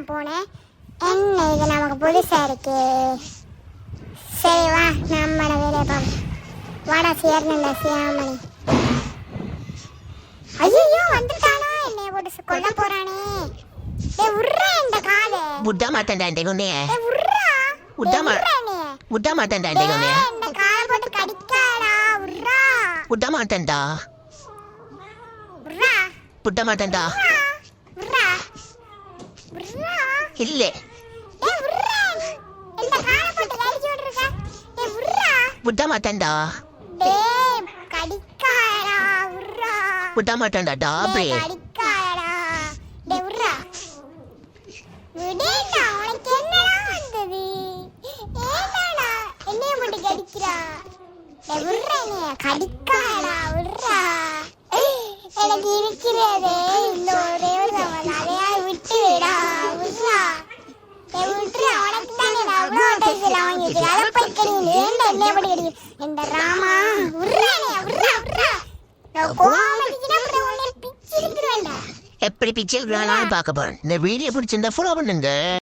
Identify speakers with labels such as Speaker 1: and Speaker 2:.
Speaker 1: நான் போனேன். என்ன இது நமக்கு புதுசா இருக்கு. சரி வா நம்மட வேலையை பார்ப்போம். வாடா சேர்ந்த சியாமணி. ஐயோ வந்துட்டானா, என்னைய போட்டு கொல்ல போறானே. டேய் உர்றா இந்த காலை.
Speaker 2: விட மாட்டேன்டா இந்த கொன்னே.
Speaker 1: டேய் உர்றா.
Speaker 2: விட மாட்டேன்டா இந்த கொன்னே.
Speaker 1: இந்த காலை போட்டு கடிக்காடா உர்றா.
Speaker 2: விட மாட்டேன்டா.
Speaker 1: உர்றா.
Speaker 2: விட மாட்டேன்டா.
Speaker 1: உர்றா. உர்றா.
Speaker 2: இல்ல.
Speaker 1: டேய் உர்றா. இந்த காலை போட்டு கடிச்சு விட்டுருக்க. டேய் உர்றா.
Speaker 2: விட மாட்டேன்டா.
Speaker 1: டேய் கடிக்காடா உர்றா.
Speaker 2: விட மாட்டேன்டா டாபே.
Speaker 1: கடிக்காடா. டேய் உர்றா. விடேடா உனக்கு என்னடா வந்தது? ஏடா என்னைய போட்டு கடிக்கிறா? டேய் உர்றா நீ கடிக்காடா உர்றா. எனக்கு இருக்கிறதே இந்த ஒரே ஒரு சமன், அதையா விட்டு விடா உர்றா. டேய் உர்றா உனக்கு தானே அவ்வளோ டைஸ்ல வாங்கி வச்சிருக்க, அதை போய் கடிங்க. ஏன்டா என்னைய போட்டு கடிக்க? இந்த ராமா உர்றா நீ உர்றா உர்றா. நான் கோவப்பட்டுச்சுன்னா அப்புறம் உன்னை பிச்சு எடுத்துருவேன்டா.
Speaker 2: எப்படி பிச்சை பார்க்க போறேன். இந்த வீடியோ பிடிச்சிருந்தா ஃபாலோ பண்ணுங்க.